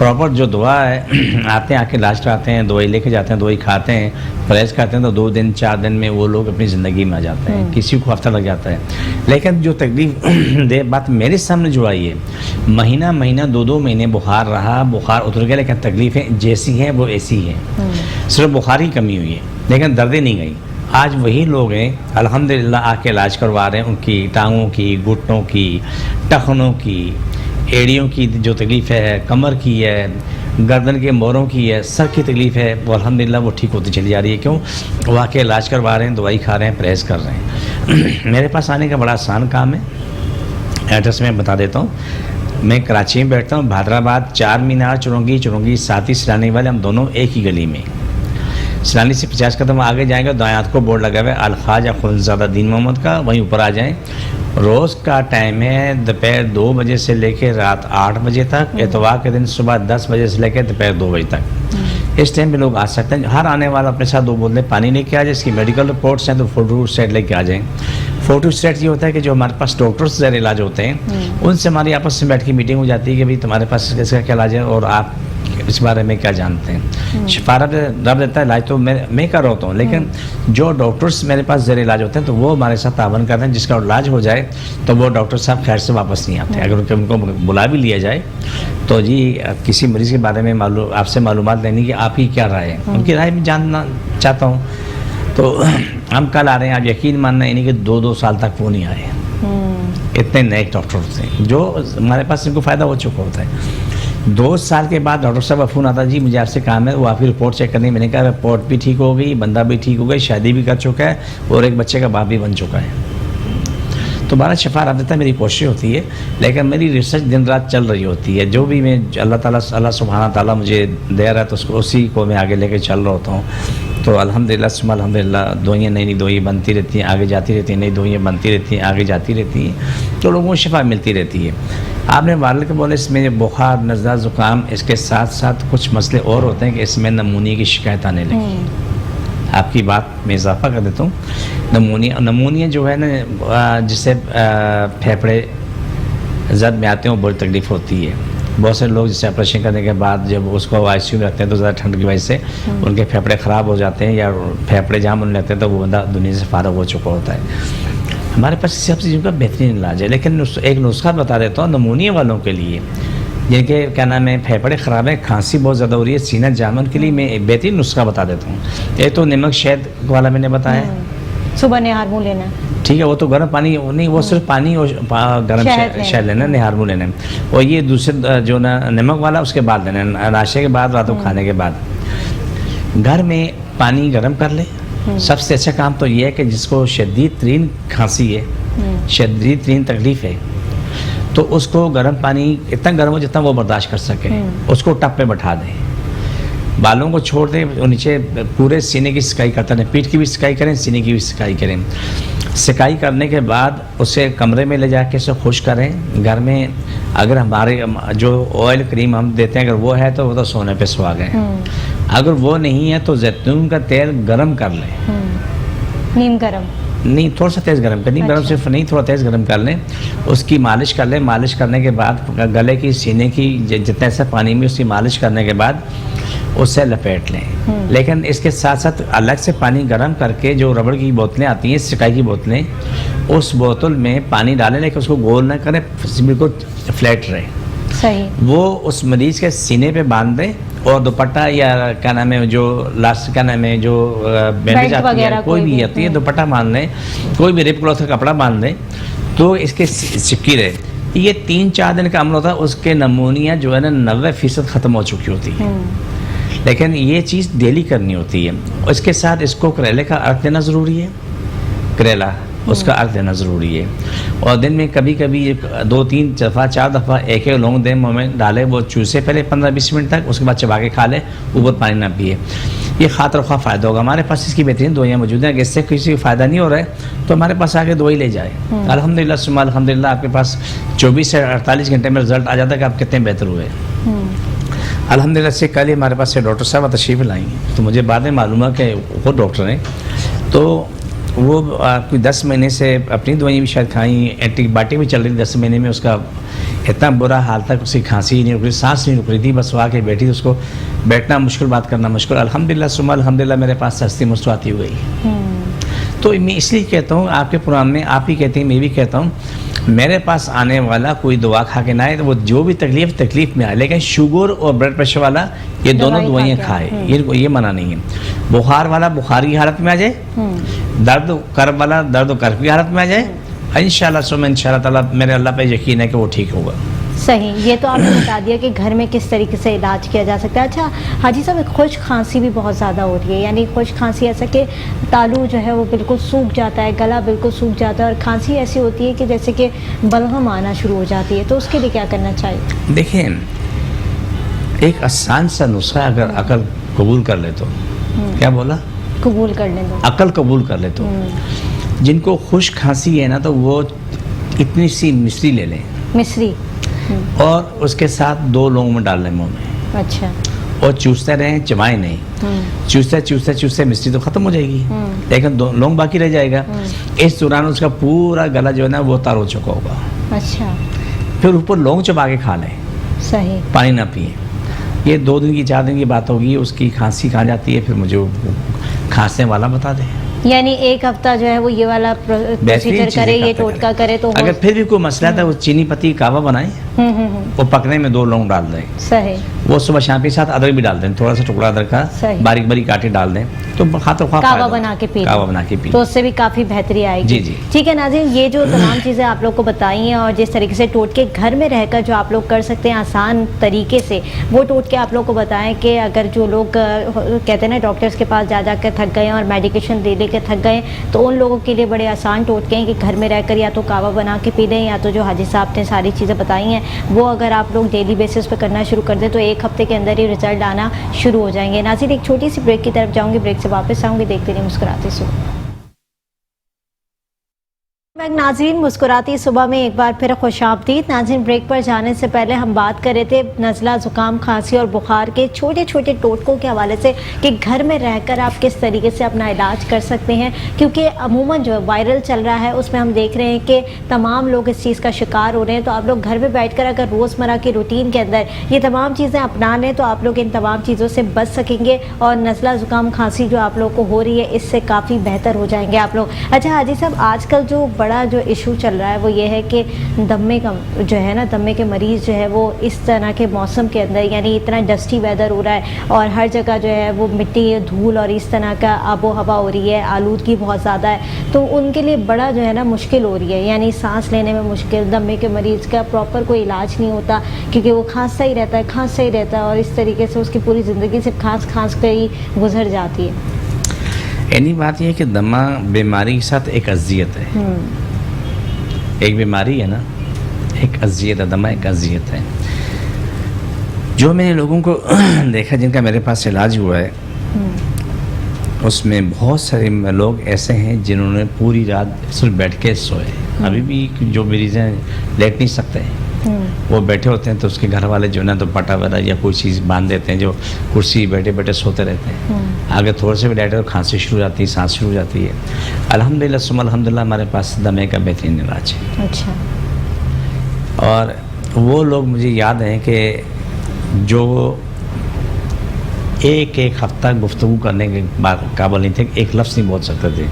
Proper جو دعا ہے آتے ہیں آ کے علاج کراتے ہیں, دوائی لے کے جاتے ہیں, دوائی کھاتے ہیں, پرہیز کرتے ہیں, تو 2 دن 4 دن میں وہ لوگ اپنی زندگی میں آ جاتے ہیں. کسی کو ہفتہ لگ جاتا ہے. لیکن جو تکلیف دہ بات میرے سامنے جو آئی ہے, مہینہ 2 مہینے بخار رہا, بخار اتر گیا, لیکن تکلیفیں جیسی ہیں وہ ایسی ہیں, صرف بخار ہی کمی ہوئی ہے لیکن دردیں نہیں گئی. آج وہی لوگ ہیں الحمدللہ آ کے علاج کروا رہے ہیں, ان کی ٹانگوں کی, گھٹنوں کی, ٹخنوں کی, ایڑیوں کی جو تکلیف ہے, کمر کی ہے, گردن کے موروں کی ہے, سر کی تکلیف ہے, وہ الحمدللہ وہ ٹھیک ہوتی چلی جا رہی ہے. کیوں؟ وہ آ کے علاج کروا رہے ہیں, دوائی کھا رہے ہیں, پرہیز کر رہے ہیں. میرے پاس آنے کا بڑا آسان کام ہے. ایڈریس میں بتا دیتا ہوں. میں کراچی میں بیٹھتا ہوں, حیدرآباد 4 مینار چرونگی ساتھی سیلانی والے, ہم دونوں ایک ہی گلی میں. سیلانی سے 50 قدم آگے جائیں گے, دائیں ہاتھ کو بورڈ لگا ہوا ہے الخواجہ خنزادہ دین محمد کا, وہیں اوپر آ جائیں. روز کا ٹائم ہے دوپہر 2 بجے سے لے کے رات 8 بجے تک, اتوار کے دن صبح 10 بجے سے لے کے دوپہر 2 بجے تک. اس ٹائم میں لوگ آ سکتے ہیں. ہر آنے والا اپنے ساتھ 2 بوتلیں پانی لے کے آ جائے. اس کی میڈیکل رپورٹس ہیں تو فوٹو اسٹیٹ لے کے آ جائیں. فوٹو اسٹیٹ یہ ہوتا ہے کہ جو ہمارے پاس ڈاکٹرس زیر علاج ہوتے ہیں ان سے ہماری آپس میں بیٹھ کے میٹنگ ہو جاتی ہے کہ بھائی تمہارے پاس اس کا کیا علاج ہے اور آپ اس بارے میں کیا جانتے ہیں. شفا رب دیتا ہے, علاج تو میں کر رہا ہوتا ہوں, لیکن جو ڈاکٹرس میرے پاس زیر علاج ہوتے ہیں تو وہ ہمارے ساتھ تعاون کرتے ہیں. جس کا علاج ہو جائے تو وہ ڈاکٹر صاحب خیر سے واپس نہیں آتے. اگر ان کو بلا بھی لیا جائے تو جی کسی مریض کے بارے میں آپ سے معلومات لینی کہ آپ کی کیا رائے ہے, ان کی رائے بھی جاننا چاہتا ہوں. تو ہم کل آ رہے ہیں, آپ یقین ماننا ہے نہیں کہ 2 سال تک وہ نہیں آئے. اتنے نئے ڈاکٹر ہوتے ہیں جو ہمارے پاس ان کو فائدہ ہو چکا ہوتا ہے. 2 سال کے بعد ڈاکٹر صاحب کا فون آتا ہے, جی مجھے آپ سے کام ہے, وہ آپ کی رپورٹ چیک کرنی. میں نے کہا رپورٹ بھی ٹھیک ہو گئی, بندہ بھی ٹھیک ہو گئی, شادی بھی کر چکا ہے اور ایک بچے کا باپ بھی بن چکا ہے. تو ہمارا شفا رب دیتا ہے, میری کوشش ہوتی ہے, لیکن میری ریسرچ دن رات چل رہی ہوتی ہے. جو بھی میں اللہ سبحانہ تعالیٰ مجھے دے رہا ہے تو اسی کو میں آگے لے کے چل رہا ہوتا ہوں. تو الحمدللہ ثم الحمدللہ دوائیاں نئی دوائیں بنتی رہتی ہیں, آگے جاتی رہتی ہیں, نئی دوائیاں بنتی رہتی ہیں, آگے جاتی رہتی ہیں, تو لوگوں کو شفا ملتی رہتی ہے. آپ نے والد کے بولے اس میں بخار, نزلہ, زکام, اس کے ساتھ ساتھ کچھ مسئلے اور ہوتے ہیں کہ اس میں نمونیا کی شکایت آنے لگی. آپ کی بات میں اضافہ کر دیتا ہوں. نمونیا جو ہے نا جس سے پھیپھڑے زد میں آتے ہیں, وہ بڑی تکلیف ہوتی ہے. بہت سے لوگ جسے آپریشن کرنے کے بعد جب اس کو آئی سی یو میں رکھتے ہیں تو زیادہ ٹھنڈ کی وجہ سے ان کے پھیپھڑے خراب ہو جاتے ہیں یا پھیپھڑے جام ہونے لگتے ہیں, تو وہ بندہ دنیا سے فارغ ہو چکا ہوتا ہے. ہمارے پاس سب چیزوں کا بہترین علاج ہے, لیکن ایک نسخہ بتا دیتا ہوں نمونیا والوں کے لیے جن کے کیا نام ہے پھیپھڑے خراب ہیں, کھانسی بہت زیادہ ہو رہی ہے, سینہ جام, ان کے لیے میں ایک بہترین نسخہ بتا دیتا ہوں. ایک تو نمک شہد والا میں نے بتایا, صبح نہار منہ لینا, ٹھیک ہے, وہ تو گرم پانی نہیں, وہ صرف پانی اور گرم شہد لینا, نہار منہ لینا. اور یہ دوسرے جو نا نمک والا اس کے بعد لینا, ناشتے کے بعد, رات کو کھانے کے بعد. گھر میں پانی گرم کر لے. سب سے اچھا کام تو یہ ہے کہ جس کو شدید ترین کھانسی ہے, شدید ترین تکلیف ہے, تو اس کو گرم پانی اتنا گرم ہو جتنا وہ برداشت کر سکے, اس کو ٹپ پہ بٹھا دیں, بالوں کو چھوڑ دیں, نیچے پورے سینے کی سکائی کرتے رہیں, پیٹھ کی بھی سکائی کریں, سینے کی بھی سکائی کریں. سکائی کرنے کے بعد اسے کمرے میں لے جا کے اسے خشک کریں. گھر میں اگر ہمارے جو آئل کریم ہم دیتے ہیں اگر وہ ہے تو وہ تو سونے پہ سوا گئے. اگر وہ نہیں ہے تو زیتون کا تیل گرم کر لیں, نیم گرم نہیں, تھوڑا سا تیز گرم کر, نیم گرم صرف نہیں, تھوڑا تیز گرم کر لیں. اس کی مالش کر لیں. مالش کرنے کے بعد گلے کی, سینے کی جتنے ایسا پانی میں اس کی مالش کرنے کے بعد اسے لپیٹ لیں. لیکن اس کے ساتھ ساتھ الگ سے پانی گرم کر کے جو ربڑ کی بوتلیں آتی ہیں, سکائی کی بوتلیں, اس بوتل میں پانی ڈالیں, لیکن اس کو گول نہ کریں, بالکل فلیٹ رہے. صحیح. وہ اس مریض کے سینے پہ باندھ دیں, اور دوپٹہ یا کیا نام ہے جو لاسٹ کیا نام ہے جو بینڈیج آتی ہے, کوئی بھی آتی ہے, دوپٹہ باندھ لیں, کوئی بھی ریپ کلوتھ کا کپڑا باندھ لیں, تو اس کے چپکی رہے. یہ 3-4 دن کا عمل ہوتا ہے, اس کے نمونیا جو ہے نا 90% ختم ہو چکی ہوتی ہے. لیکن یہ چیز ڈیلی کرنی ہوتی ہے. اس کے ساتھ اس کو کریلے کا عرق دینا ضروری ہے, کریلا اس کا عرق دینا ضروری ہے. اور دن میں کبھی کبھی 2-3 دفعہ 4 دفعہ ایک لونگ دیں منہ میں ڈالے, وہ چوسے پہلے 15-20 منٹ تک, اس کے بعد چبا کے کھا لے, وہ بہت پانی نہ پیے. یہ خاطر خواہ فائدہ ہوگا. ہمارے پاس اس کی بہترین دوائیاں موجود ہیں. اگر اس سے کسی کو فائدہ نہیں ہو رہا ہے تو ہمارے پاس آگے دوائی لے جائے. الحمدللہ ثم الحمدللہ آپ کے پاس 24 سے 48 گھنٹے میں رزلٹ آ جاتا ہے کہ آپ کتنے بہتر ہوئے. الحمدللہ سے کل ہی ہمارے پاس سے ڈاکٹر صاحب تشریف لائیں, تو مجھے بعد میں معلوم ہے کہ وہ ڈاکٹر ہیں. تو وہ کوئی 10 مہینے سے اپنی دوائیں بھی شاید کھائیں، اینٹی بائیوٹک بھی چل رہی تھی 10 مہینے میں، اس کا اتنا برا حال تھا کہ اس کی کھانسی ہی نہیں رک رہی، سانس نہیں رک رہی تھی، بس وہ آ کے بیٹھی تھی، اس کو بیٹھنا مشکل، بات کرنا مشکل، الحمدللہ ثم الحمدللہ میرے پاس ہستی مستواتی ہو گئی۔ تو میں اس لیے کہتا ہوں، آپ کے قرآن میں آپ ہی کہتے ہیں، میں بھی کہتا ہوں، میرے پاس آنے والا کوئی دعا کھا کے نہ آئے، وہ جو بھی تکلیف میں آئے، لیکن شوگر اور بلڈ پریشر والا یہ دونوں دوائیاں کھائے، یہ منع نہیں ہے۔ بخار والا بخار کی حالت میں آ جائے، درد کرب والا درد و کرب کی حالت میں آ جائے، انشاءاللہ ثم انشاءاللہ تعالیٰ میرے اللہ پہ یقین ہے کہ وہ ٹھیک ہوگا۔ صحیح، یہ تو آپ نے بتا دیا کہ گھر میں کس طریقے سے علاج کیا جا سکتا ہے۔ اچھا حاجی صاحب، خشک کھانسی بھی بہت زیادہ ہو رہی ہے، یعنی خشک کھانسی ایسا کہ تالو جو ہے وہ بالکل سوکھ جاتا ہے، گلا بالکل سوکھ جاتا ہے، اور کھانسی ایسی ہوتی ہے کہ جیسے کہ بلغم آنا شروع ہو جاتی ہے، تو اس کے لیے کیا کرنا چاہیے؟ دیکھیں، ایک آسان سا نسخہ اگر عقل قبول کر لے تو، کیا بولا؟ قبول کر لیں، عقل قبول کر لے تو، جن کو خشک کھانسی ہے نا تو وہ اتنی سی مصری لے لیں، مصری، اور اس کے ساتھ 2 لونگ میں ڈال لیں منہ میں، اچھا، اور چوستے رہیں، چبائیں نہیں، چوستے مصری تو ختم ہو جائے گی، لیکن 2 لونگ باقی رہ جائے گا۔ اس دوران اس کا پورا گلا جو ہے نا وہ تار ہو چکا ہوگا، اچھا، پھر اوپر لونگ چبا کے کھا لیں، صحیح، پانی نہ پئیں۔ یہ 2 دن کی 4 دن کی بات ہوگی، اس کی کھانسی کھا جاتی ہے، پھر مجھے وہ کھانسنے والا بتا دیں۔ یعنی 1 ہفتہ جو ہے وہ یہ والا پروسیجر کرے، یہ ٹوٹکا کرے تو اگر پھر بھی کوئی مسئلہ تھا، وہ چینی پتی کعوہ بنائیں، وہ پکنے میں 2 لونگ ڈال دیں، صحیح، وہ صبح شام کے ساتھ ادرک بھی ڈال دیں، تھوڑا سا ٹکڑا ادرک کا باریک باریک کاٹے ڈال دیں، تو خاطر خواہ کعوہ بنا کے پی، تو اس سے بھی کافی بہتری آئے گی۔ جی جی ٹھیک ہے ناظرین، یہ جو تمام چیزیں آپ لوگ کو بتائی ہیں، اور جس طریقے سے ٹوٹکے گھر میں رہ کر جو آپ لوگ کر سکتے ہیں آسان طریقے سے، وہ ٹوٹکے آپ لوگ کو بتائیں کہ اگر جو لوگ کہتے ہیں نا ڈاکٹرز کے پاس جا کے تھک گئے اور میڈیکیشن لے کے تھک گئے، تو ان لوگوں کے لیے بڑے آسان ٹوٹکے ہیں کہ گھر میں رہ کر یا تو کعوہ بنا کے پی لیں، یا تو جو حاجی صاحب نے ساری چیزیں بتائی ہیں وہ اگر آپ لوگ ڈیلی بیسس پہ کرنا شروع کر دیں تو 1 ہفتے کے اندر ہی رزلٹ آنا شروع ہو جائیں گے۔ ناظرین، ایک چھوٹی سی بریک کی طرف جاؤں گی، بریک سے واپس آؤں گی، دیکھتے رہیں مسکراتے صبح۔ ناظرین، مسکراتی صبح میں ایک بار پھر خوش آمدید۔ ناظرین، بریک پر جانے سے پہلے ہم بات کر رہے تھے نزلہ، زکام، کھانسی اور بخار کے چھوٹے چھوٹے ٹوٹکوں کے حوالے سے کہ گھر میں رہ کر آپ کس طریقے سے اپنا علاج کر سکتے ہیں، کیونکہ عموماً جو وائرل چل رہا ہے اس میں ہم دیکھ رہے ہیں کہ تمام لوگ اس چیز کا شکار ہو رہے ہیں۔ تو آپ لوگ گھر میں بیٹھ کر اگر روزمرہ کی روٹین کے اندر یہ تمام چیزیں اپنا لیں تو آپ لوگ ان تمام چیزوں سے بچ سکیں گے، اور نزلہ، زکام، کھانسی جو آپ لوگ کو ہو رہی ہے اس سے کافی بہتر ہو جائیں گے آپ لوگ۔ اچھا حاجی صاحب، آج کل جو بڑا جو ایشو چل رہا ہے وہ یہ ہے کہ دمے کا جو ہے نا، دمے کے مریض جو ہے وہ اس طرح کے موسم کے اندر، یعنی اتنا ڈسٹی ویدر ہو رہا ہے اور ہر جگہ جو ہے وہ مٹی، دھول اور اس طرح کا آب و ہوا ہو رہی ہے، آلودگی بہت زیادہ ہے، تو ان کے لیے بڑا جو ہے نا مشکل ہو رہی ہے، یعنی سانس لینے میں مشکل، دمے کے مریض کا پراپر کوئی علاج نہیں ہوتا کیونکہ وہ کھانستا ہی رہتا ہے اور اس طریقے سے اس کی پوری زندگی صرف کھانس کے ہی گزر جاتی ہے۔ یعنی بات یہ ہے کہ دمہ بیماری کے ساتھ ایک اذیت ہے، ایک بیماری ہے نا، ایک اذیت ہے، دمہ ایک اذیت ہے۔ جو میں نے لوگوں کو دیکھا جن کا میرے پاس علاج ہوا ہے، اس میں بہت سارے لوگ ایسے ہیں جنہوں نے پوری رات صرف بیٹھ کے سوئے، ابھی بھی جو مریض ہیں لیٹ نہیں سکتے ہیں، وہ بیٹھے ہوتے ہیں تو اس کے گھر والے جو ہے نا دوپٹہ وغیرہ یا کوئی چیز باندھ دیتے ہیں، جو کرسی بیٹھے بیٹھے سوتے رہتے ہیں، آگے تھوڑے سے بھی لیٹے اور کھانسی شروع ہو جاتی ہے، سانس شروع ہو جاتی ہے۔ الحمدللہ ثم الحمدللہ ہمارے پاس دمے کا بہترین علاج ہے۔ اچھا، اور وہ لوگ مجھے یاد ہیں کہ جو ایک ہفتہ گفتگو کرنے کے قابل نہیں تھے، ایک لفظ نہیں بول سکتے تھے،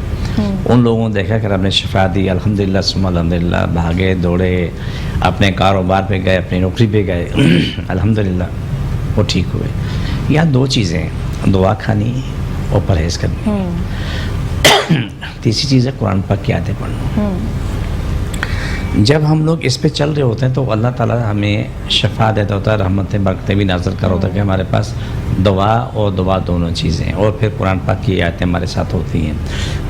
ان لوگوں نے دیکھا کہ رب نے شفا دی، الحمدللہ ثم الحمدللہ، بھاگے دوڑے، اپنے کاروبار پہ گئے، اپنی نوکری پہ گئے، الحمدللہ وہ ٹھیک ہوئے۔ یہاں 2 چیزیں ہیں، دعا کھانی اور پرہیز کرنی، تیسری چیز ہے قرآن پاک کی آیتیں پڑھنا۔ جب ہم لوگ اس پہ چل رہے ہوتے ہیں تو اللہ تعالیٰ ہمیں شفا دیتا ہوتا ہے، رحمتیں برکتیں بھی نازل کر ہوتا ہے کہ ہمارے پاس دعا اور دعا دونوں چیزیں ہیں، اور پھر قرآن پاک کی آیتیں ہمارے ساتھ ہوتی ہیں۔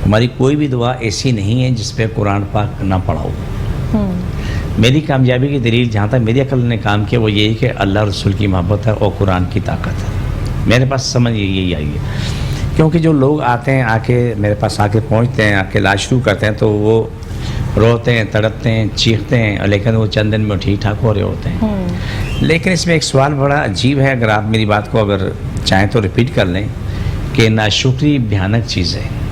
ہماری کوئی بھی دعا ایسی نہیں ہے جس پہ قرآن پاک نہ پڑھو۔ میری کامیابی کی دلیل جہاں تک میری عقل نے کام کیا وہ یہی کہ اللہ رسول کی محبت ہے اور قرآن کی طاقت ہے۔ میرے پاس سمجھ یہی آئی ہے، کیونکہ جو لوگ آتے ہیں، آ کے میرے پاس آ کے پہنچتے ہیں، آ کے علاج شروع کرتے ہیں تو وہ روتے ہیں، تڑپتے ہیں، چیختے ہیں، لیکن وہ چند دن میں ٹھیک ٹھاک ہو رہے ہوتے ہیں۔ لیکن اس میں ایک سوال بڑا عجیب ہے، اگر آپ میری بات کو اگر چاہیں تو ریپیٹ کر لیں، کہ ناشکری بھیانک چیز ہے۔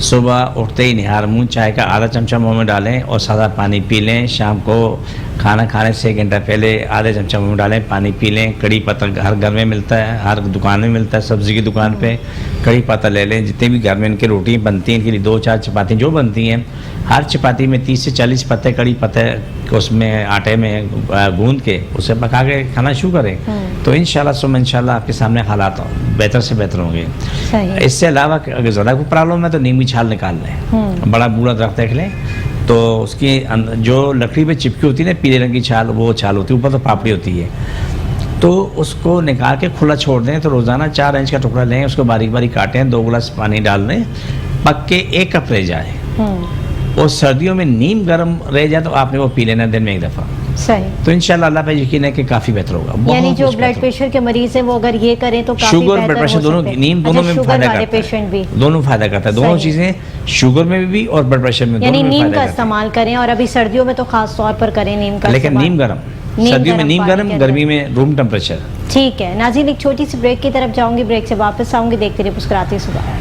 صبح اٹھتے ہی نہار منہ چائے کا آدھا چمچہ منہ میں ڈالیں اور سادہ پانی پی لیں. شام کو کھانا کھانے سے 1 گھنٹہ پہلے آدھا چمچہ منہ میں ڈالیں, پانی پی لیں. کڑی پتہ ہر گھر میں ملتا ہے, ہر دکان میں ملتا ہے, سبزی کی دکان پہ کڑی پتہ لے لیں. جتنے بھی گھر میں ان کی روٹی بنتی ہیں, ان کے لیے 2-4 چپاتیاں جو بنتی ہیں, ہر چپاتی میں 30 سے 40 پتے کڑی پتے اس میں آٹے میں گوندھ کے اسے پکا کے کھانا شروع کریں, تو انشاءاللہ آپ کے سامنے حالات بہتر سے بہتر ہوں گے. اس سے علاوہ اگر زیادہ کوئی پرابلم ہے تو نیم کی چھال نکال لیں. بڑا بوڑھا درخت دیکھ لیں تو اس کی جو لکڑی پہ چپکی ہوتی ہے نا پیلے رنگ کی چھال, وہ چھال ہوتی ہے, اوپر تو پاپڑی ہوتی ہے, تو اس کو نکال کے کھلا چھوڑ دیں. تو روزانہ 4 انچ کا ٹکڑا لیں, اس کو باریک باریک کاٹیں, 2 گلاس پانی ڈال دیں, پک کے 1 کپ رہ جائے. اور سردیوں میں نیم گرم رہ جائے تو آپ نے وہ پی لینا دن میں 1 دفعہ. صحیح. تو انشاءاللہ اللہ پہ یقین ہے کہ کافی بہتر ہوگا. یعنی جو بلڈ پریشر کے مریض ہیں وہ اگر یہ کریں تو کافی شوگر بلڈ پریشر دونوں, نیم دونوں میں فائدہ کرتا ہے, دونوں فائدہ کرتا ہے. دونوں چیزیں شوگر میں بھی اور بلڈ پریشر میں, یعنی نیم کا استعمال کریں. اور ابھی سردیوں میں تو خاص طور پر کریں نیم کا, لیکن نیم گرم, سردیوں میں نیم گرم, گرمی میں روم ٹیمپریچر. ٹھیک ہے ناظرین, ایک چھوٹی سی بریک کی طرف جاؤں گی, بریک سے واپس آؤں گی. دیکھتے رہیے مسکراتی صبح.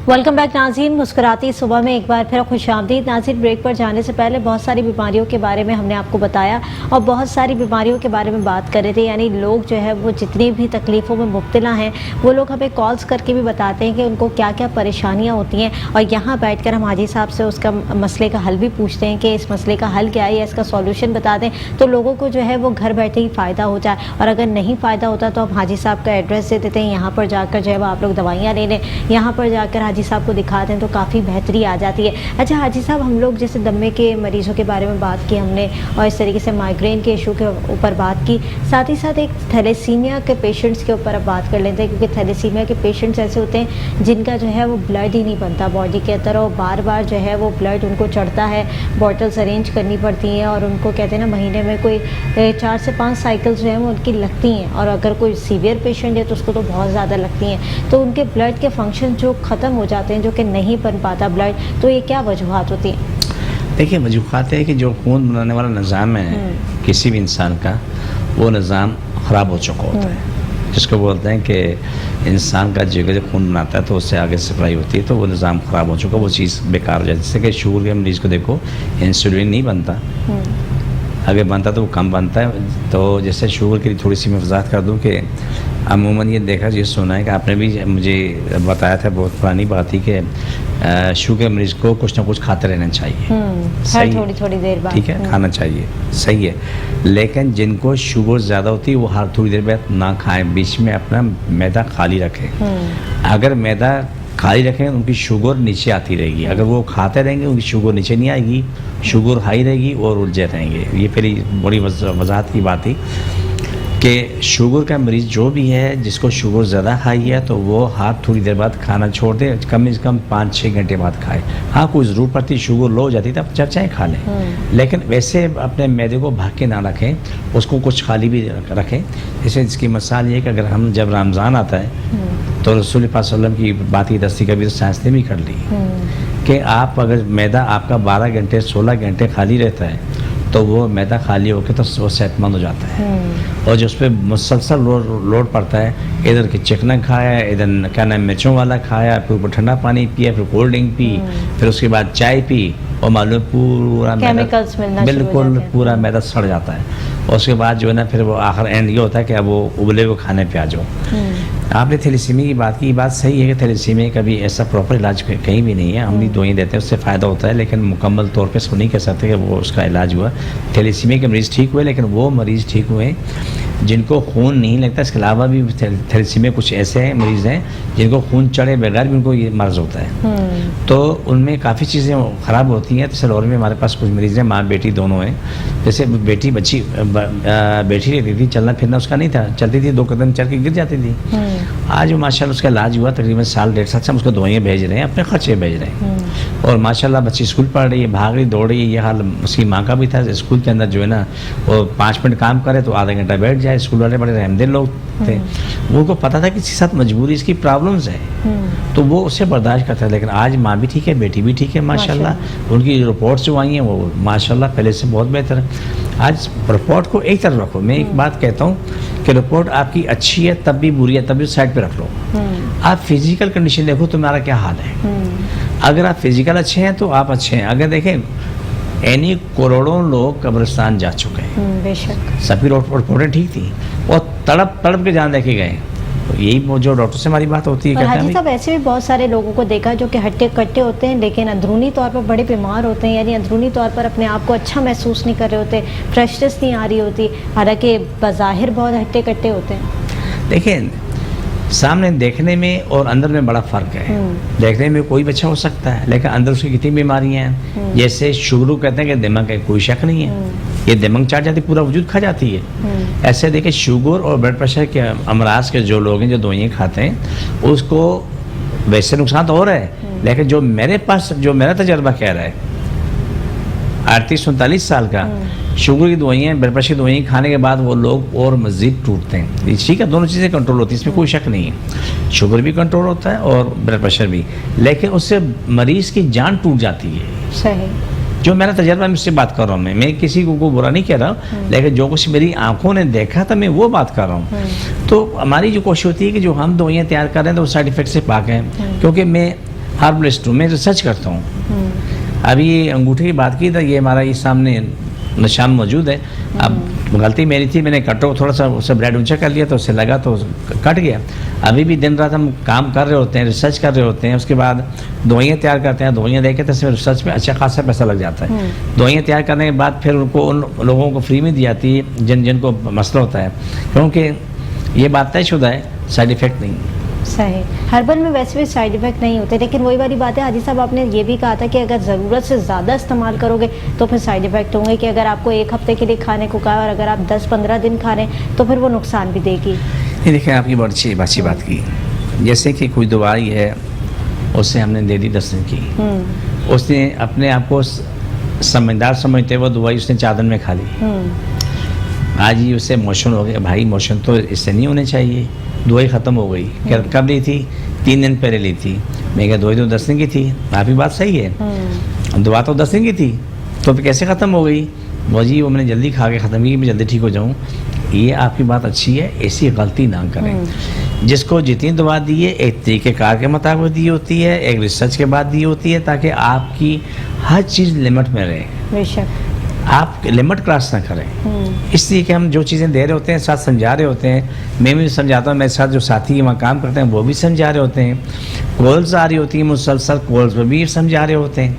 ویلکم بیک ناظرین, مسکراتی صبح میں ایک بار پھر خوش آمدید. ناظرین, بریک پر جانے سے پہلے بہت ساری بیماریوں کے بارے میں ہم نے آپ کو بتایا اور بہت ساری بیماریوں کے بارے میں بات کر رہے تھے. یعنی لوگ جو ہے وہ جتنی بھی تکلیفوں میں مبتلا ہیں وہ لوگ ہمیں کالز کر کے بھی بتاتے ہیں کہ ان کو کیا کیا پریشانیاں ہوتی ہیں, اور یہاں بیٹھ کر ہم حاجی صاحب سے اس کا مسئلے کا حل بھی پوچھتے ہیں کہ اس مسئلے کا حل کیا ہے یا اس کا سولوشن بتا دیں, تو لوگوں کو جو ہے وہ گھر بیٹھے ہی فائدہ ہو جائے. اور اگر نہیں فائدہ ہوتا تو ہم حاجی صاحب کا ایڈریس دے دیتے ہیں, یہاں پر جا کر جو ہے وہ آپ لوگ دوائیاں لے لیں, یہاں پر جا کر حاجی صاحب کو دکھا دیں تو کافی بہتری آ جاتی ہے. اچھا حاجی صاحب, ہم لوگ جیسے دمے کے مریضوں کے بارے میں بات کی ہم نے, اور اس طریقے سے مائیگرین کے ایشو کے اوپر بات کی, ساتھ ہی ساتھ ایک تھیلیسیمیا کے پیشنٹس کے اوپر اب بات کر لیتے ہیں, کیونکہ تھیلیسیمیا کے پیشنٹس ایسے ہوتے ہیں جن کا جو ہے وہ بلڈ ہی نہیں بنتا باڈی کے اندر, اور بار بار جو ہے وہ بلڈ ان کو چڑھتا ہے, بوٹلز ارینج کرنی پڑتی ہیں, اور ان کو کہتے ہیں نا مہینے میں کوئی 4 سے 5 سائیکل جو ہیں وہ ان کی لگتی ہیں, اور اگر کوئی سیویئر پیشنٹ ہے تو اس کو تو بہت زیادہ لگتی ہیں. تو ان کے بلڈ کے فنکشن جو ختم ہو جاتے ہیں, جو کہ نہیں بن پاتا بلڈ, تو یہ کیا وجوہات ہوتی ہیں؟ دیکھیے وجوہات ہے کہ جو خون بنانے والا نظام ہے کسی بھی انسان کا, وہ نظام خراب ہو چکا ہوتا ہے, جس کو بولتے ہیں کہ انسان کا جگہ جب خون بناتا ہے تو اس سے آگے سپلائی ہوتی ہے, تو وہ نظام خراب ہو چکا, وہ چیز بیکار ہو جاتی ہے. جیسے کہ شوگر کے مریض کو دیکھو, انسولین نہیں بنتا, اگر بنتا تو وہ کم بنتا ہے. تو جیسے شوگر کی تھوڑی سی میں وضاحت کر دوں کہ عموماً یہ دیکھا یہ سنا ہے کہ آپ نے بھی مجھے بتایا تھا, بہت پرانی بات تھی کہ شوگر مریض کو کچھ نہ کچھ کھاتے رہنا چاہیے, تھوڑی دیر بعد, ٹھیک ہے, کھانا چاہیے, صحیح ہے. لیکن جن کو شوگر زیادہ ہوتی ہے وہ ہر تھوڑی دیر بعد نہ کھائیں, بیچ میں اپنا میدا خالی رکھیں. اگر میدا خالی رکھیں ان کی شوگر نیچے آتی رہے گی, اگر وہ کھاتے رہیں گے ان کی شوگر نیچے نہیں آئے گی, شوگر ہائی رہے گی اور الجھے رہیں گے. یہ پھر بڑی وضاحت کی بات تھی کہ شوگر کا مریض جو بھی ہے جس کو شوگر زیادہ ہائی ہے تو وہ ہاتھ تھوڑی دیر بعد کھانا چھوڑ دے, کم از کم 5-6 گھنٹے بعد کھائے. ہاں کوئی ضرورت پڑتی شوگر لو ہو جاتی ہے تب چاہے کھا لیں, لیکن ویسے اپنے میدے کو بھاگ کے نہ رکھیں, اس کو کچھ خالی بھی رکھیں. جیسے اس کی مثال یہ کہ اگر ہم جب رمضان آتا ہے تو رسول پاک صلی اللہ علیہ وسلم کی بات کی دستی کبھی سائنس نے بھی کر لی کہ آپ اگر میدا آپ کا 12 گھنٹے 16 گھنٹے خالی رہتا ہے تو وہ میدا خالی ہو کے تو وہ صحت مند ہو جاتا ہے. اور جو اس پہ مسلسل لوڈ پڑتا ہے, ادھر کے چکنا کھایا, ادھر کیا نام مرچوں والا کھایا, پھر اوپر ٹھنڈا پانی پیا, پھر کولڈ ڈرنک پی, پھر اس کے بعد چائے پی, اور معلوم پورا بالکل پورا میدا سڑ جاتا ہے. اور اس کے بعد جو ہے نا پھر وہ آخر اینڈ یہ ہوتا ہے کہ اب وہ ابلے ہوئے کھانے پہ آ جاؤ. آپ نے تھیلیسیمیا کی بات کی, یہ بات صحیح ہے کہ تھیلیسیمیا کا بھی ایسا پراپر علاج کہیں بھی نہیں ہے. ہم بھی دوائیں دیتے ہیں, اس سے فائدہ ہوتا ہے, لیکن مکمل طور پہ اس کو نہیں کہہ سکتے کہ وہ اس کا علاج ہوا. تھیلیسیمیا کے مریض ٹھیک ہوئے, لیکن وہ مریض ٹھیک ہوئے جن کو خون نہیں لگتا. اس کے علاوہ بھی تھیلیسیمیا کچھ ایسے ہیں مریض ہیں جن کو خون چڑھے بغیر بھی ان کو یہ مرض ہوتا ہے, تو ان میں کافی چیزیں خراب ہوتی ہیں. جیسے لاہور میں ہمارے پاس کچھ مریض ہیں, ماں بیٹی دونوں ہیں. جیسے بیٹی بیٹھی رہتی تھی, چلنا پھرنا اس کا نہیں تھا, چلتی تھی 2 قدم چل کے گر جاتی تھی. آج ماشاء اللہ اس کا علاج ہوا, تقریباً 1.5 سال سے ہم اس کو دوائیں بھیج رہے ہیں, اپنے خرچے بھیج رہے ہیں, اور ماشاء اللہ بچی اسکول پڑھ رہی ہے, بھاگ رہی دوڑ رہی ہے. یہ حال اس کی ماں کا بھی تھا. اسکول کے اندر جو ہے نا وہ 5 منٹ کام کرے تو آدھا گھنٹہ بیٹھ جائے. اسکول والے بڑے رحمدل لوگ تھے، وہ کو پتہ تھا کہ اس کے ساتھ مجبوری اس کی پرابلمز ہیں، تو وہ اسے برداشت کرتا ہے. لیکن آج ماں بھی ٹھیک ہے، بیٹی بھی ٹھیک ہے ماشاءاللہ. ان کی رپورٹس جو آئی ہیں وہ ماشاءاللہ پہلے سے بہت بہتر ہے. آج رپورٹ کو ایک طرف رکھو. میں ایک بات کہتا ہوں کہ رپورٹ آپ کی اچھی ہے تب بھی بری ہے تب بھی سائڈ پہ رکھ لو. آپ فزیکل کنڈیشن دیکھو تمہارا کیا حال ہے. اگر آپ فزیکل اچھے ہیں تو آپ اچھے ہیں. اگر دیکھیں یعنی کروڑوں لوگ قبرستان جا چکے ہیں، بے شک. سبھی رپورٹیں ٹھیک تھیں اور تڑپ کے جان دے کے گئے. یہی جو ڈاکٹر سے ہماری بات ہوتی ہے، اور کہتے حاجی ہیں صاحب ایسے بھی بہت سارے لوگوں کو دیکھا جو کہ ہٹے کٹے ہوتے ہیں لیکن اندرونی طور پر بڑے بیمار ہوتے ہیں، یعنی اندرونی طور پر اپنے آپ کو اچھا محسوس نہیں کر رہے ہوتے، فریشنس نہیں آ رہی ہوتی، حالانکہ بظاہر بہت ہٹے کٹے ہوتے ہیں. دیکھیں سامنے دیکھنے میں اور اندر میں بڑا فرق ہے. دیکھنے میں کوئی بچہ ہو سکتا ہے لیکن اندر اس کی کتنی بیماریاں ہیں. جیسے شوگر کہتے ہیں کہ دماغ کا کوئی شک نہیں ہے، یہ دماغ چاٹ جاتی پورا وجود کھا جاتی ہے. ایسے دیکھیں شوگر اور بلڈ پریشر کے امراض کے جو لوگ ہیں جو دوائیں کھاتے ہیں اس کو ویسے نقصان تو ہو رہا ہے، لیکن جو میرے پاس جو میرا تجربہ کہہ رہا ہے 38-39 سال کا، شوگر کی دوائیں بلڈ پریشر کی دوائیں کھانے کے بعد وہ لوگ اور مزید ٹوٹتے ہیں. ٹھیک ہے دونوں چیزیں کنٹرول ہوتی ہیں، اس میں کوئی شک نہیں ہے. شوگر بھی کنٹرول ہوتا ہے اور بلڈ پریشر بھی، لیکن اس سے مریض کی جان ٹوٹ جاتی ہے. صحیح. جو میرا تجربہ میں اس سے بات کر رہا ہوں، میں کسی کو برا نہیں کہہ رہا ہوں، لیکن جو کچھ میری آنکھوں نے دیکھا تھا میں وہ بات کر رہا ہوں. تو ہماری جو کوشش ہوتی ہے کہ جو ہم دوائیں تیار کر رہے ہیں تو وہ سائڈ افیکٹ سے پاک ہیں، کیونکہ میں ہاربلسٹ ہوں، میں ریسرچ کرتا ہوں. ابھی یہ انگوٹھے کی بات کی تھا، یہ ہمارا یہ سامنے نشان موجود ہے. اب غلطی میری تھی، میں نے کٹو تھوڑا سا اسے بلیڈ اونچا کر لیا تو اسے لگا تو کٹ گیا. ابھی بھی دن رات ہم کام کر رہے ہوتے ہیں، ریسرچ کر رہے ہوتے ہیں، اس کے بعد دوائیں تیار کرتے ہیں. دوائیں دے کے تو اس میں ریسرچ میں اچھا خاصا پیسہ لگ جاتا ہے. دوائیں تیار کرنے کے بعد پھر ان کو ان لوگوں کو فری میں دی جاتی ہے جن کو مسئلہ ہوتا ہے، کیونکہ یہ بات طے شدہ ہے سائڈ افیکٹ نہیں. صحیح. ہربل میں ویسے بھی سائیڈ ایفیکٹ نہیں ہوتے، لیکن وہی والی بات ہے حاجی صاحب آپ نے یہ بھی کہا تھا کہ اگر ضرورت سے زیادہ استعمال کرو گے تو پھر سائیڈ ایفیکٹ ہوں گے، کہ اگر آپ کو ایک ہفتے کے لیے کھانے کو کہا اور اگر آپ 10-15 دن کھا رہے ہیں تو پھر وہ نقصان بھی دے گی. یہ دیکھیں آپ کی بہت اچھی بات کی. جیسے کہ کوئی دوائی ہے اسے ہم نے دے دی 10 دن کی، اس نے اپنے آپ کو سمجھدار سمجھتے وہ دوائی اس نے 4 دن میں کھا لی. آج ہی اس سے موشن ہو گیا. بھائی موشن تو اس سے نہیں ہونے چاہیے، دوائی ختم ہو گئی. کب لی تھی؟ 3 دن پہلے لی تھی. میں کہا دوائی تو 10 دن کی تھی. آپ کی بات صحیح ہے، دوا تو 10 دن کی تھی تو پھر کیسے ختم ہو گئی؟ وہ جی وہ میں نے جلدی کھا کے ختم کی، میں جلدی ٹھیک ہو جاؤں. یہ آپ کی بات اچھی ہے، ایسی غلطی نہ کریں. جس کو جتنی دوا دی ہے ایک طریقہ کار کے مطابق دی ہوتی ہے، ایک ریسرچ کے بعد دی ہوتی ہے، تاکہ آپ کی ہر چیز لمٹ میں رہے. بے شک آپ لمٹ کراس نہ کریں. اس لیے کہ ہم جو چیزیں دے رہے ہوتے ہیں ساتھ سمجھا رہے ہوتے ہیں. میں بھی سمجھاتا ہوں، میرے ساتھ جو ساتھی وہاں کام کرتے ہیں وہ بھی سمجھا رہے ہوتے ہیں. کالز آ رہی ہوتی ہیں مسلسل، کالز میں بھی سمجھا رہے ہوتے ہیں.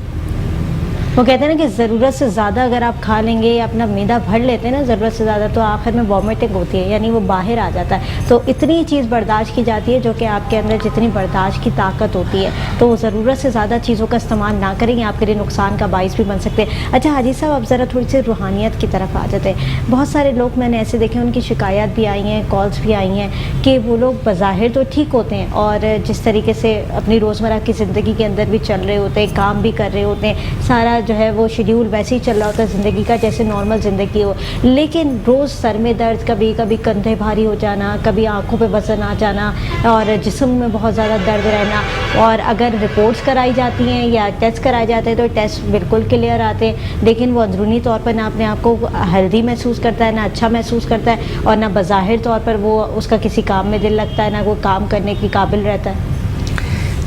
وہ کہتے ہیں نا کہ ضرورت سے زیادہ اگر آپ کھا لیں گے یا اپنا معدہ بھر لیتے ہیں نا ضرورت سے زیادہ تو آخر میں وامٹنگ ہوتی ہے، یعنی وہ باہر آ جاتا ہے. تو اتنی چیز برداشت کی جاتی ہے جو کہ آپ کے اندر جتنی برداشت کی طاقت ہوتی ہے، تو وہ ضرورت سے زیادہ چیزوں کا استعمال نہ کریں، آپ کے لیے نقصان کا باعث بھی بن سکتے ہیں. اچھا حاجی صاحب اب ذرا تھوڑی سی روحانیت کی طرف آ جاتے ہیں. بہت سارے لوگ میں نے ایسے دیکھے ان کی شکایات بھی آئی ہیں، کالس بھی آئی ہیں کہ وہ لوگ بظاہر تو ٹھیک ہوتے ہیں اور جس طریقے سے اپنی روزمرہ کی زندگی کے اندر بھی چل رہے ہوتے ہیں، کام بھی کر رہے ہوتے ہیں، سارا جو ہے وہ شیڈیول ویسے ہی چل رہا ہوتا ہے زندگی کا جیسے نارمل زندگی ہو، لیکن روز سر میں درد، کبھی کبھی کندھے بھاری ہو جانا، کبھی آنکھوں پہ وزن آ جانا اور جسم میں بہت زیادہ درد رہنا. اور اگر رپورٹس کرائی جاتی ہیں یا ٹیسٹ کرائے جاتے ہیں تو ٹیسٹ بالکل کلیئر آتے ہیں، لیکن وہ اندرونی طور پر نہ اپنے آپ کو ہیلدی محسوس کرتا ہے، نہ اچھا محسوس کرتا ہے، اور نہ بظاہر طور پر وہ اس کا کسی کام میں دل لگتا ہے، نہ وہ کام کرنے کی قابل رہتا ہے.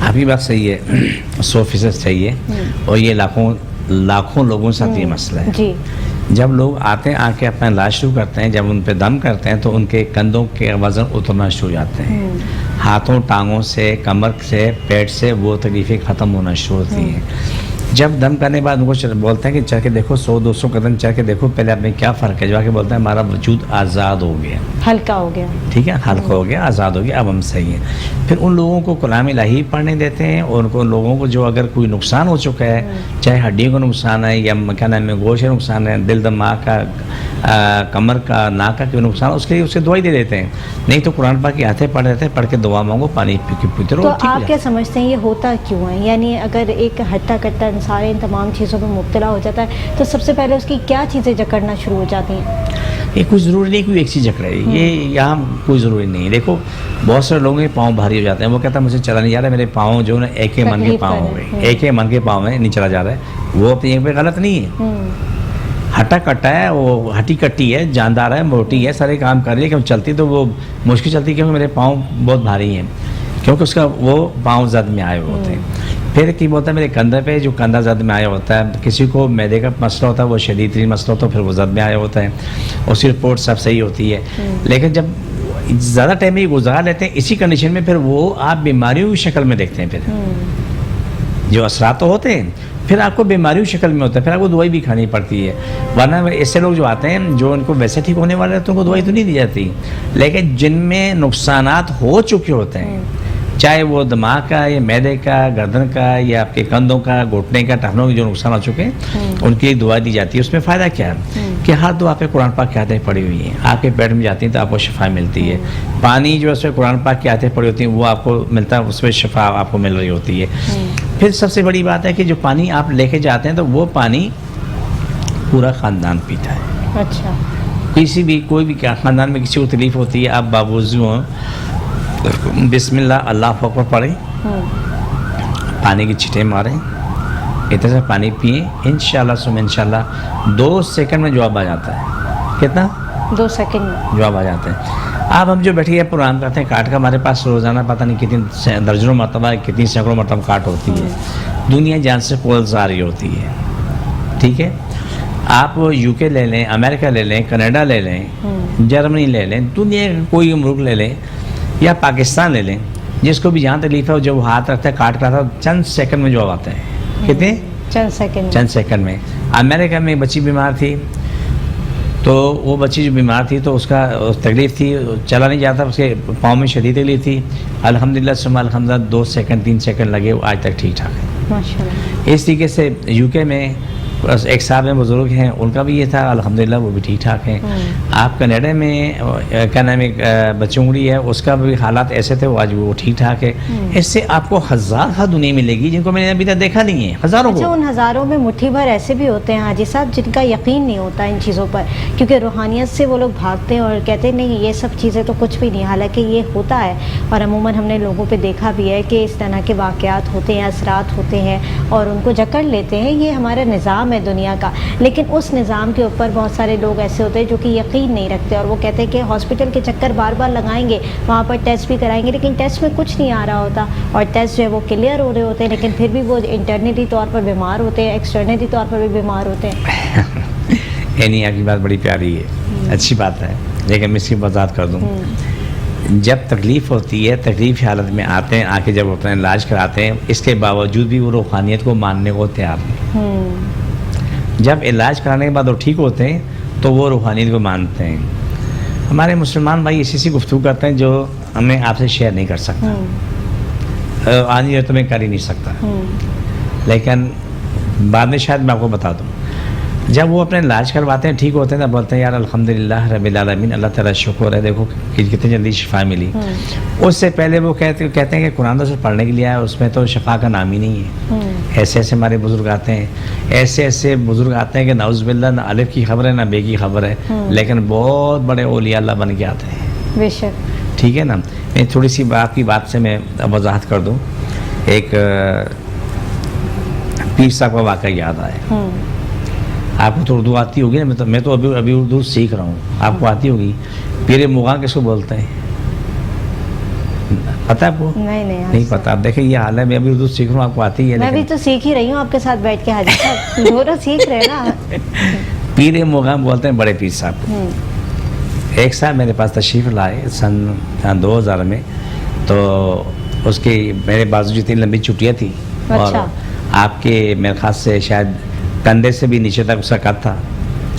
آپ کی بات صحیح ہے، 100% صحیح ہے. اور یہ لاکھوں لوگوں کے ساتھ یہ مسئلہ ہے. جی جب لوگ آتے ہیں آ کے اپنا علاج شروع کرتے ہیں، جب ان پہ دم کرتے ہیں تو ان کے کندھوں کے وزن اترنا شروع ہو جاتے ہیں. ہاتھوں ٹانگوں سے، کمر سے، پیٹ سے وہ تکلیفیں ختم ہونا شروع ہوتی ہیں. جب دم کرنے کے بعد ان کو بولتے ہیں کہ چل کے دیکھو 100-200 قدم چل کے دیکھو پہلے آپ میں کیا فرق ہے. جو آ کے بولتے ہیں ہمارا وجود آزاد ہو گیا، ہلکا ہو گیا. ٹھیک ہے، ہلکا ہو گیا، آزاد ہو گیا، اب ہم صحیح ہیں. پھر ان لوگوں کو کلام الہی پڑھنے دیتے ہیں اور ان کو لوگوں کو جو اگر کوئی نقصان ہو چکا ہے، چاہے ہڈیوں کا نقصان ہے یا کیا نام ہے گوشت کا نقصان ہے، دل دماغ کا، کمر کا، ناک کا کوئی نقصان، اس کے لیے اسے دوائی دے دیتے ہیں. نہیں تو قرآن پاک کی آیتیں پڑھ دیتے ہیں، پڑھ کے دعا مانگو، پانی پیتے رہو. تو آپ کیا سمجھتے ہیں یہ ہوتا کیوں ہے؟ یعنی اگر ایک ہٹا کٹا انسان ان تمام چیزوں پہ مبتلا ہو جاتا ہے تو سب سے پہلے اس کی کیا چیزیں جکڑنا شروع ہو جاتی ہیں؟ یہ کوئی ضروری نہیں کوئی ایک چیز جکڑے، یہ یہاں کوئی ضروری نہیں ہے. دیکھو بہت سارے لوگوں کے پاؤں بھاری ہو جاتے ہیں، وہ کہتا ہے مجھے چلا نہیں جا رہا ہے، میرے پاؤں جو نا ایک من کے پاؤں ہو گئے، ایک من کے پاؤں میں نہیں چلا جا رہا ہے. وہ اپنی پہ غلط نہیں ہے، ہٹا کٹا ہے، وہ ہٹی کٹی ہے، جاندار ہے، موٹی ہے، سارے کام کر رہی ہے، کہ چلتی تو وہ مشکل چلتی کیونکہ میرے پاؤں بہت بھاری ہیں، کیونکہ اس کا وہ پاؤں زد میں آئے ہوئے ہوتے ہیں. پھر کیا ہوتا ہے میرے کندھے پہ جو کندھا زد میں آیا ہوتا ہے، کسی کو معدے کا مسئلہ ہوتا ہے، وہ شدید ترین مسئلہ ہوتا ہے، پھر وہ زد میں آیا ہوتا ہے، اس کی رپورٹ سب صحیح ہوتی ہے. لیکن جب زیادہ ٹائم یہ گزار لیتے ہیں اسی کنڈیشن میں، پھر وہ آپ بیماریوں کی شکل میں دیکھتے ہیں. پھر جو اثرات تو ہوتے ہیں پھر آپ کو بیماریوں کی شکل میں ہوتا ہے، پھر آپ کو دوائی بھی کھانی پڑتی ہے. ورنہ ایسے لوگ جو آتے ہیں جو ان کو ویسے ٹھیک ہونے والے ہوتے ہیں ان کو دوائی تو نہیں دی جاتی، لیکن جن میں نقصانات ہو چکے ہوتے ہیں، چاہے وہ دماغ کا یا معدے کا، گردن کا، یا آپ کے کندھوں کا، گھٹنے کا، ٹخنوں کے جو نقصان ہو چکے ہیں ان کے لیے دعا دی جاتی ہے. اس میں فائدہ کیا ہے کہ ہر دعا پہ قرآن پاک کی آیتیں پڑھی ہوئی ہیں، آپ کے پیٹ میں جاتی ہیں تو آپ کو شفا ملتی ہے. پانی جو اس پہ قرآن پاک کی آیتیں پڑھی ہوتی ہیں وہ آپ کو ملتا ہے، اس پہ شفا آپ کو مل رہی ہوتی ہے. پھر سب سے بڑی بات ہے کہ جو پانی آپ لے کے جاتے ہیں تو وہ پانی پورا خاندان پیتا ہے. اچھا. کسی بھی کوئی بھی خاندان میں کسی کو تکلیف ہوتی ہے، آپ باوضو ہوں، بسم اللہ اللہ اکبر پڑھیں، پانی کی چھٹیں ماریں، اتنے سے پانی پئیں، انشاءاللہ ثم انشاءاللہ 2 سیکنڈ میں جواب آ جاتا ہے. کتنا؟ 2 سیکنڈ میں جواب آ جاتے ہیں. اب ہم جو بیٹھے ہیں پروگرام کرتے ہیں کاٹ کا، ہمارے پاس روزانہ پتہ نہیں کتنی درجنوں مرتبہ، کتنی سینکڑوں مرتبہ کاٹ ہوتی ہے، دنیا جان سے کالز آ رہی ہوتی ہے. ٹھیک ہے، آپ یو کے لے لیں، امریکہ لے لیں، کینیڈا لے لیں، جرمنی لے لیں، دنیا کا کوئی ملک لے لیں یا پاکستان لے لیں، جس کو بھی جہاں تکلیف ہے جب وہ ہاتھ رکھتا ہے کاٹ کرتا ہے چند سیکنڈ میں جواب آتا ہے. کتنے؟ چند سیکنڈ میں. امریکہ میں بچی بیمار تھی تو وہ بچی جو بیمار تھی تو اس کا تکلیف تھی، چلا نہیں جاتا، اس کے پاؤں میں شدید تکلیف تھی. الحمدللہ ثم الحمدللہ 2 سیکنڈ 3 سیکنڈ لگے، وہ آج تک ٹھیک ٹھاک ہے. ماشاءاللہ. اس طریقے سے یو کے میں ایک صاحب ہیں بزرگ ہیں، ان کا بھی یہ تھا، الحمدللہ وہ بھی ٹھیک ٹھاک ہیں. آپ کینیڈا میں کیا نام ہے بچونگڑی ہے، اس کا بھی حالات ایسے تھے، وہ آج وہ ٹھیک ٹھاک ہے. اس سے آپ کو ہزار دنیا ملے گی جن کو میں نے ابھی تک دیکھا نہیں ہے، ہزاروں کو. ان ہزاروں میں مٹھی بھر ایسے بھی ہوتے ہیں حاجی صاحب جن کا یقین نہیں ہوتا ان چیزوں پر، کیونکہ روحانیت سے وہ لوگ بھاگتے ہیں اور کہتے ہیں نہیں یہ سب چیزیں تو کچھ بھی نہیں، حالانکہ یہ ہوتا ہے. اور عموماً ہم نے لوگوں پہ دیکھا بھی ہے کہ اس طرح کے واقعات ہوتے ہیں، اثرات ہوتے ہیں اور ان کو جکڑ لیتے ہیں. یہ ہمارا نظام ہے دنیا کا، لیکن اس نظام کے اوپر بہت سارے لوگ ایسے ہوتے ہیں جو کہ یقین نہیں رکھتے اور وہ کہتے ہیں کہ ہاسپٹل کے چکر بار بار لگائیں گے، وہاں پر ٹیسٹ بھی کرائیں گے، لیکن ٹیسٹ میں کچھ نہیں آ رہا ہوتا اور ٹیسٹ جو ہے وہ کلیئر ہو رہے ہوتے ہیں، لیکن پھر بھی وہ انٹرنلی طور پر بیمار ہوتے ہیں، ایکسٹرنلی طور پر بھی بیمار ہوتے ہیں. یعنی آپ کی بات بڑی پیاری ہے، اچھی بات ہے، لیکن میں اس کی وضاحت کر دوں. جب تکلیف ہوتی ہے، تکلیف کی حالت میں آتے ہیں، آ کے جب اپنا علاج کراتے ہیں، اس کے باوجود بھی وہ روحانیت کو ماننے کو تیار نہیں. جب علاج کرانے کے بعد وہ ٹھیک ہوتے ہیں تو وہ روحانیت کو مانتے ہیں. ہمارے مسلمان بھائی ایسی گفتگو کرتے ہیں جو ہمیں آپ سے شیئر نہیں کر سکتا، آج یہ تو میں کر ہی نہیں سکتا، لیکن بعد میں شاید میں آپ کو بتا دوں. جب وہ اپنے علاج کرواتے ہیں، ٹھیک ہوتے ہیں، تب بولتے ہیں یار الحمدللہ رب العالمین، اللہ تعالیٰ شکر ہے، دیکھو کتنی جلدی شفا ملی. اس سے پہلے وہ کہتے ہیں کہ قرآن سے پڑھنے کے لیے آیا، اس میں تو شفا کا نام ہی نہیں ہے. ایسے ایسے ہمارے بزرگ آتے ہیں، ایسے بزرگ آتے ہیں کہ نعوذ باللہ نہ الف کی خبر ہے نہ بے کی خبر ہے، لیکن بہت بڑے اولیاء اللہ بن کے آتے ہیں. بے شک. ٹھیک ہے نا. میں تھوڑی سی آپ کی بات سے میں وضاحت کر دوں. ایک پیر صاحب کا واقعہ یاد آیا. آپ کو تو اردو آتی ہوگی نا، میں تو ابھی اردو سیکھ رہا ہوں، آپ کو آتی ہوگی. پیر مغاں کس کو بولتے ہیں پتہ ہے آپ کو؟ نہیں پتہ. آپ دیکھیں یہ حال ہے، میں ابھی اردو سیکھ رہا ہوں، آپ کو آتی ہے. میں بھی تو سیکھ ہی رہی ہوں آپ کے ساتھ بیٹھ کے حاجی صاحب، دونوں سیکھ رہے ہیں نا. پیر مغاں بولتے ہیں بڑے پیر صاحب. ایک صاحب میرے پاس تشریف لائے سن 2000 میں، تو اس کی میرے بازو جتنی لمبی چٹیاں تھی اور آپ کے میرے خیال سے شاید کندھے سے بھی نیچے تک اس کا قد تھا.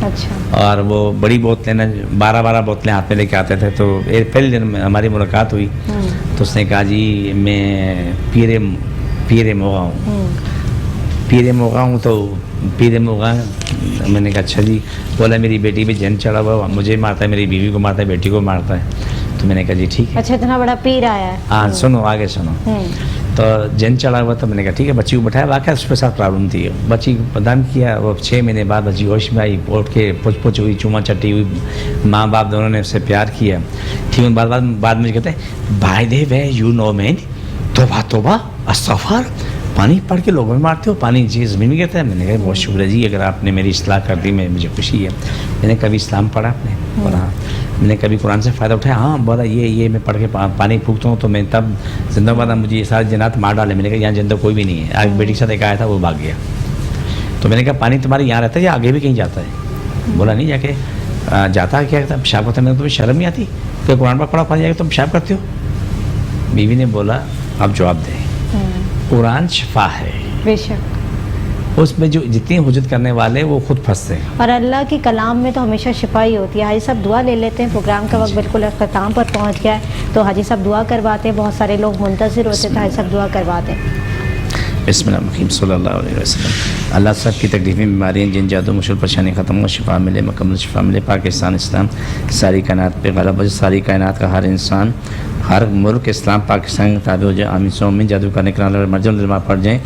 اچھا. اور وہ بڑی بوتلیں 12 بوتلیں ہاتھ میں لے کے آتے تھے. تو پہلے دن ہماری ملاقات ہوئی تو اس نے کہا جی میں پیر موغا ہوں. پیر موغا ہوں تو پیر موغا. میں نے کہا اچھا جی. بولا میری بیٹی پہ جن چڑھا ہوا، مجھے مارتا ہے، میری بیوی کو مارتا ہے، بیٹی کو مارتا ہے. تو میں نے کہا جی ٹھیک ہے. اچھا اتنا بڑا پیر آیا ہے. ہاں سنو آگے سنو. تو جن چڑھا ہوا تھا. میں نے کہا ٹھیک ہے, بچی کو بٹھایا. واقعہ اس کے ساتھ پرابلم تھی, بچی کو پردان کیا, وہ 6 مہینے بعد بچی ہوش میں آئی, اٹھ کے پوچھ پوچھ ہوئی, چوما چٹی ہوئی, ماں باپ دونوں نے اس سے پیار کیا. ٹھیک ہے, بعد میں کہتے ہیں by they way you know مین, توبہ توبہ استغفار, پانی پڑھ کے لوگوں میں مارتے ہو, پانی جی زمین میں گرتا ہے. میں نے کہا بہت شکریہ جی, اگر آپ نے میری اصلاح کر دی مجھے خوشی ہے. میں نے کبھی اسلام پڑھا آپ نے؟ بولا ہاں. میں نے کبھی قرآن سے فائدہ اٹھایا؟ ہاں. بولا یہ میں پڑھ کے پانی پھونکتا ہوں تو میں تب زندہ باد مجھے یہ سارے جنات مار ڈالے. میں نے کہا یہاں زندہ کوئی بھی نہیں ہے. آج بیٹی کے ساتھ ایک آیا تھا, وہ بھاگ گیا. تو میں نے کہا پانی تمہارے یہاں رہتا ہے یا آگے بھی کہیں جاتا ہے؟ بولا نہیں, جا کے جاتا ہے. کیا کہتا ہے پیشاب کرتا ہے. میں نے تمہیں شرم نہیں آتی کہ قرآن پاک پڑھا پانی جا کے تم پیشاب کرتے ہو؟ بیوی نے بولا آپ جواب دیں, قرآن شفا ہے, بے شک. اس میں جو جتنی حجت کرنے والے وہ خود پھنستے ہیں. اور اللہ کے کلام میں تو ہمیشہ شفا ہی ہوتی ہے. حاجی صاحب دعا لے لیتے ہیں, پروگرام کا وقت بالکل اختتام پر پہنچ گیا ہے, تو حاجی صاحب دعا کرواتے ہیں. بہت سارے لوگ منتظر ہوتے تھے, حاجی صاحب دعا کرواتے ہیں. بسم اللہ الرحمن صلی اللہ علیہ وسلم. اللہ سب کی تکلیفیں, بیماریاں, جن جادو مشکل پریشانی ختم ہو, شفا ملے, مکمل شفا ملے. پاکستان اسلام ساری کائنات پہ غالب ہو جائے, ساری کائنات کا ہر انسان, ہر ملک اسلام پاکستان کے تابع ہو جائے. آمین سو آمین. جادو کرنے کے نال مرجم علماء پڑ جائیں,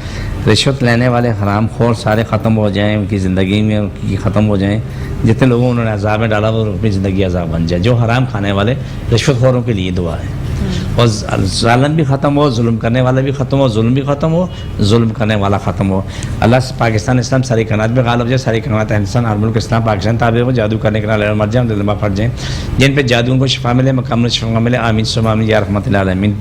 رشوت لینے والے حرام خور سارے ختم ہو جائیں, ان کی زندگی میں ان کی ختم ہو جائیں. جتنے لوگوں انہوں نے عذاب میں ڈالا وہ اپنی زندگی عذاب بن جائے. جو حرام کھانے والے رشوت خوروں کے لیے دعا ہے. اور ظالم بھی ختم ہو, ظلم کرنے والا بھی ختم ہو, ظلم بھی ختم ہو, ظلم کرنے والا ختم ہو. اللہ سے پاکستان اسلام ساری کائنات میں غالب ہو جائے, ساری کائنات انسان ہر ملک اسلام پاکستان تابع ہو. جادو کرنے کے نال مر جائیں, دلما پھٹ جائیں, جن پہ جادو کو شفا ملے, مکمل شفا ملے. آمین سم آمین یا رحمت اللہ العالمین.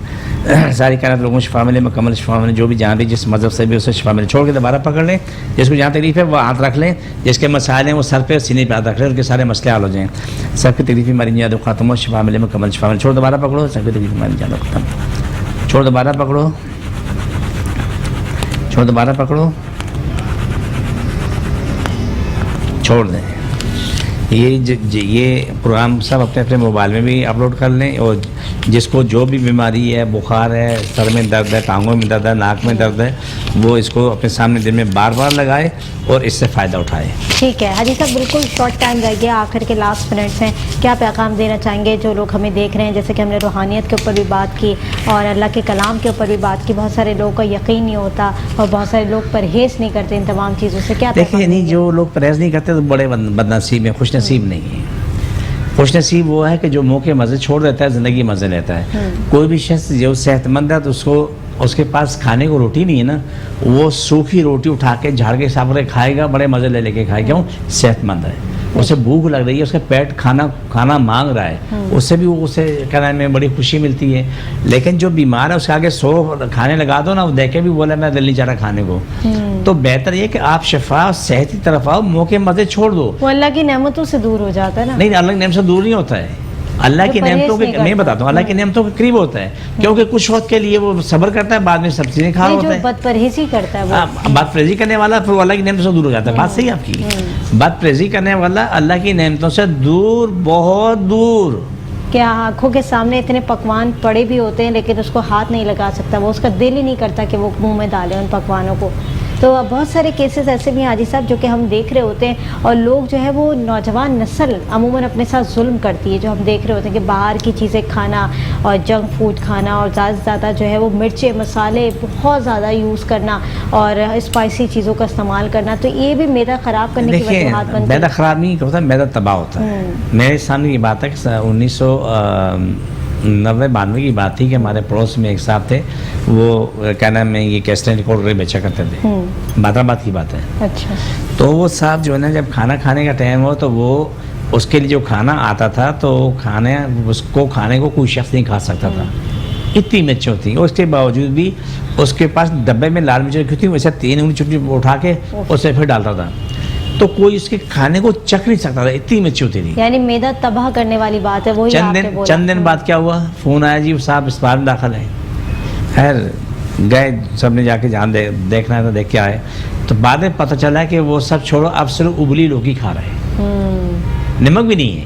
ساری کائنات لوگوں کو شفا ملے, مکمل شفا ملے. جو بھی جہاں بھی جس مذہب سے بھی اسے شفا ملے. چھوڑ کے دوبارہ پکڑ لیں, جس کو جہاں تکلیف ہے وہ ہاتھ رکھ لیں, جس کے مسائل ہیں وہ سر پہ سینے پہ ہاتھ رکھ لیں, ان کے سارے مسئلے حل ہو جائیں. سب کی تکلیفیں مری جادو ختم ہو, شفا ملے, مکمل شفا ملے. چھوڑ دوبارہ پکڑو, سب کی تکلیفیں مری جادو ختم. چھوڑ دوبارہ پکڑو, چھوڑ دوبارہ پکڑو, چھوڑ دیں. یہ پروگرام سب اپنے اپنے موبائل میں بھی اپلوڈ کر لیں. اور جس کو جو بھی بیماری ہے, بخار ہے, سر میں درد ہے, ٹانگوں میں درد ہے, ناک میں درد ہے, وہ اس کو اپنے سامنے دن میں بار بار لگائے اور اس سے فائدہ اٹھائے. ٹھیک ہے حاجی صاحب, بالکل شارٹ ٹائم رہ گیا, آخر کے لاسٹ منٹس ہیں, کیا پیغام دینا چاہیں گے جو لوگ ہمیں دیکھ رہے ہیں؟ جیسے کہ ہم نے روحانیت کے اوپر بھی بات کی اور اللہ کے کلام کے اوپر بھی بات کی. بہت سارے لوگوں کا یقین نہیں ہوتا اور بہت سارے لوگ پرہیز نہیں کرتے ان تمام چیزوں سے. کیا دیکھیں, نہیں جو لوگ پرہیز نہیں کرتے تو بڑے بد نصیب ہیں, خوش نصیب نہیں ہے. خوش نصیب وہ ہے کہ جو منہ کے مزے چھوڑ دیتا ہے, زندگی مزے لیتا ہے. کوئی بھی شخص جو صحت مند ہے تو اس کے پاس کھانے کو روٹی نہیں ہے نا, وہ سوکھی روٹی اٹھا کے جھاڑ کے صاف کر کھائے گا, بڑے مزے لے کے کھائے. کیوں؟ صحت مند ہے, اسے بھوک لگ رہی ہے, اس کا پیٹ کھانا مانگ رہا ہے, اس سے بھی اسے کہنا میں بڑی خوشی ملتی ہے. لیکن جو بیمار ہے اس کے آگے 100 کھانے لگا دو نا, وہ دیکھ کے بھی بولا میں دل نہیں چاہ رہا کھانے کو. تو بہتر یہ کہ آپ شفا صحت کی طرف آؤ, منہ کے مزے چھوڑ دو. وہ اللہ کی نعمتوں سے دور ہو جاتا ہے نا. نہیں, اللہ کی نعمت سے دور نہیں ہوتا ہے. اللہ کی نعمتوں کے میں بتاتا ہوں, اللہ کی نعمتوں کے قریب ہوتا ہے, کیونکہ کچھ وقت کے لیے وہ صبر کرتا ہے, بعد میں سب چیزیں کھا ہوتا ہے. بد پرہیزی کرتا ہے وہ, بد پرہیزی کرنے والا پھر اللہ کی نعمتوں سے دور ہو جاتا ہے. بات صحیح آپ کی. بد پرہیزی کرنے والا اللہ کی نعمتوں سے دور, بہت دور. کیا آنکھوں کے سامنے اتنے پکوان پڑے بھی ہوتے ہیں لیکن اس کو ہاتھ نہیں لگا سکتا, وہ اس کا دل ہی نہیں کرتا کہ وہ منہ میں ڈالے ان پکوانوں کو. تو بہت سارے کیسز ایسے بھی ہیں حاجی صاحب جو کہ ہم دیکھ رہے ہوتے ہیں, اور لوگ جو ہے وہ نوجوان نسل عموماً اپنے ساتھ ظلم کرتی ہے, جو ہم دیکھ رہے ہوتے ہیں کہ باہر کی چیزیں کھانا اور جنک فوڈ کھانا, اور زیادہ سے زیادہ جو ہے وہ مرچیں مسالے بہت زیادہ یوز کرنا اور اسپائسی چیزوں کا استعمال کرنا. تو یہ بھی میدا خراب کرنے کی وجوہات بنتی ہے. میدا خراب نہیں ہوتا, میدا تباہ ہوتا ہے. میرے سامنے یہ بات ہے کہ 1990-92 کی بات تھی کہ ہمارے پڑوس میں ایک صاحب تھے, وہ کیا نام ہے یہ کیسٹیں ریکارڈر بیچا کرتے تھے. بادرآباد کی بات ہے. اچھا. تو وہ صاحب جو ہے نا, جب کھانا کھانے کا ٹائم ہو تو وہ اس کے لیے جو کھانا آتا تھا تو کھانے کو کوئی شخص نہیں کھا سکتا تھا, اتنی مرچیں ہوتی. اور اس کے باوجود بھی اس کے پاس ڈبے میں لال مرچیں رکھی تھی, ویسے 3 انگلی چھوٹی اٹھا کے اسے پھر ڈالتا تھا, تو کوئی اس کے کھانے کو چکھ نہیں سکتا تھا, اتنی مرچی ہوتی تھی. یعنی میدا تباہ کرنے والی بات ہے. وہی چند دن بعد کیا ہوا, فون آیا جی صاحب اسپتال میں داخل ہے. خیر گئے, سب نے جا کے جان دیکھنا تھا, دیکھ کے آئے. تو بعد میں پتہ چلا کہ وہ سب چھوڑو, اب صرف ابلی لوکی کھا رہے ہیں, نمک بھی نہیں ہے.